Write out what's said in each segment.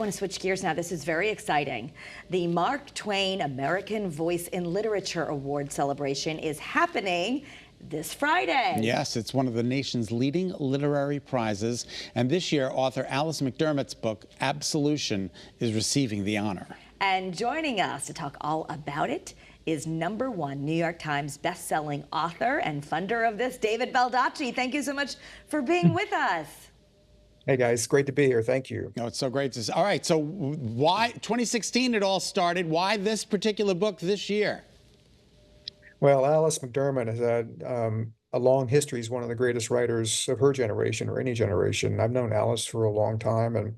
I want to switch gears now. This is very exciting. The Mark Twain American Voice in Literature Award celebration is happening this Friday. Yes, it's one of the nation's leading literary prizes. And this year, author Alice McDermott's book, Absolution, is receiving the honor. And joining us to talk all about it is #1 New York Times bestselling author and funder of this, David Baldacci. Thank you so much for being with us. Hey guys, great to be here. Thank you. No, it's so great to see. All right, so why 2016 it all started? Why this particular book this year? Well, Alice McDermott has had a long history. She's one of the greatest writers of her generation or any generation. I've known Alice for a long time, and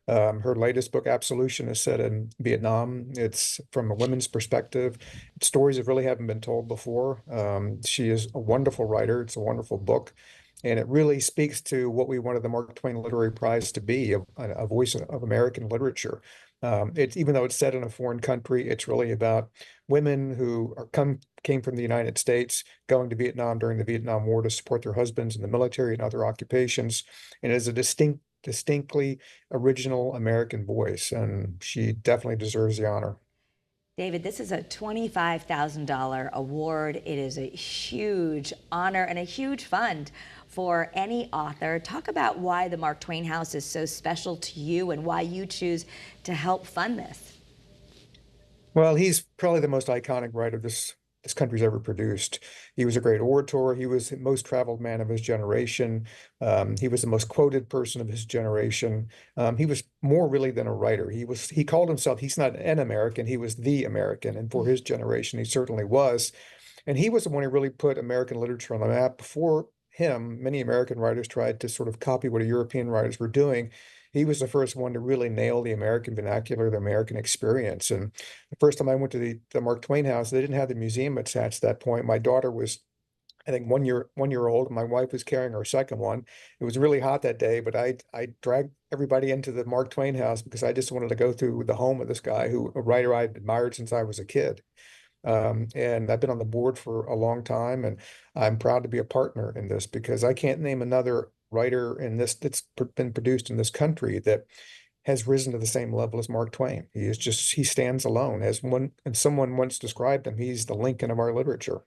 her latest book, Absolution, is set in Vietnam. It's from a women's perspective. Stories that really haven't been told before. She is a wonderful writer. It's a wonderful book. And it really speaks to what we wanted the Mark Twain Literary Prize to be, a voice of American literature. Even though it's set in a foreign country, it's really about women who came from the United States, going to Vietnam during the Vietnam War to support their husbands in the military and other occupations. And it is a distinctly original American voice, and she definitely deserves the honor. David, this is a $25,000 award. It is a huge honor and a huge fund for any author. Talk about why the Mark Twain House is so special to you and why you choose to help fund this. Well, he's probably the most iconic writer this country's ever produced. He was a great orator. He was the most traveled man of his generation. He was the most quoted person of his generation. He was more really than a writer. He called himself, he's not an American, he was the American. And for his generation, he certainly was. And he was the one who really put American literature on the map. Before him, many American writers tried to sort of copy what European writers were doing. He was the first one to really nail the American vernacular, the American experience. And the first time I went to the Mark Twain House, they didn't have the museum attached at that point. My daughter was, I think, one year old. And my wife was carrying her second one. It was really hot that day, but I dragged everybody into the Mark Twain House because I just wanted to go through the home of this guy, a writer I'd admired since I was a kid. And I've been on the board for a long time, and I'm proud to be a partner in this because I can't name another writer that's been produced in this country that has risen to the same level as Mark Twain. He stands alone. And someone once described him, he's the Lincoln of our literature.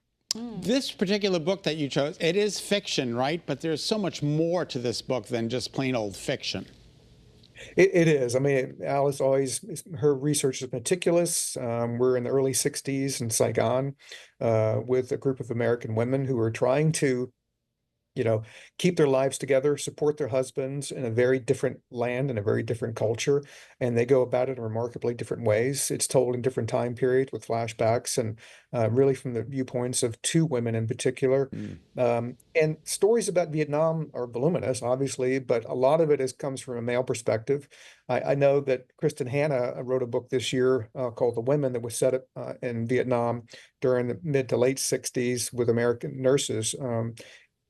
This particular book that you chose, it is fiction, right? But there's so much more to this book than just plain old fiction. It is. I mean, Alice her research is meticulous. We're in the early 60s in Saigon with a group of American women who are trying to keep their lives together, support their husbands in a very different land and a very different culture. And they go about it in remarkably different ways. It's told in different time periods with flashbacks and really from the viewpoints of two women in particular. And stories about Vietnam are voluminous, obviously, but a lot of it comes from a male perspective. I know that Kristen Hanna wrote a book this year called The Women that was set in Vietnam during the mid to late 60s with American nurses.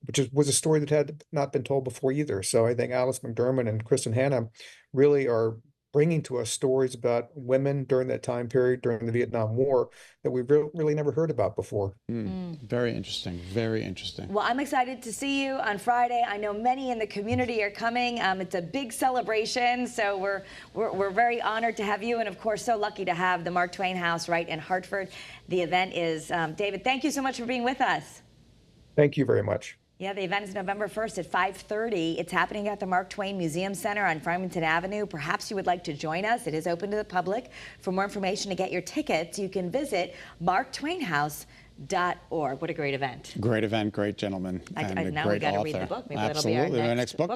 Which was a story that had not been told before either. So I think Alice McDermott and Kristen Hanna really are bringing to us stories about women during that time period, during the Vietnam War, that we've really never heard about before. Very interesting, very interesting. Well, I'm excited to see you on Friday. I know many in the community are coming. It's a big celebration, so we're very honored to have you, and of course, so lucky to have the Mark Twain House right in Hartford. The event is, David, thank you so much for being with us. Thank you very much. Yeah, the event is November 1st at 5:30. It's happening at the Mark Twain Museum Center on Farmington Avenue. Perhaps you would like to join us. It is open to the public. For more information to get your tickets, you can visit marktwainhouse.org. What a great event. Great event, great gentleman, and a now great we got to author. read the book. Maybe Absolutely, that'll be our next book.